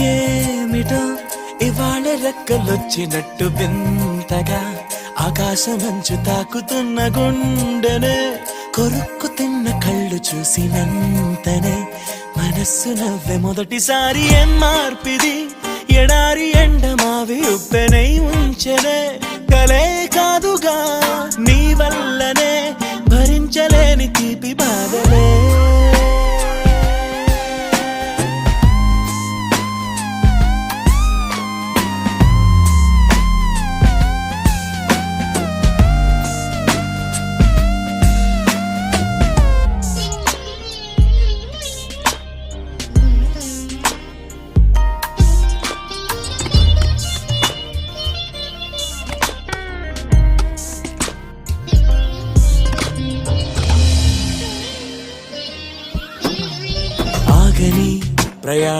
ఏమిటో ఇవాళ రెక్కలొచ్చినట్టు వింతగా ఆకాశమంచు తాకుతున్న గుండెనే కొరుక్కు తిన్న కళ్ళు చూసినంతనే మనస్సు నవ్వే మొదటిసారి ఏం మార్పిది ఎడారి ఎండమావి ఉప్పెనై ఉంచెనే కలే కాదుగా నీ వల్లనే భరించలేని తీపి బాధలే ఆగని ప్రయాణ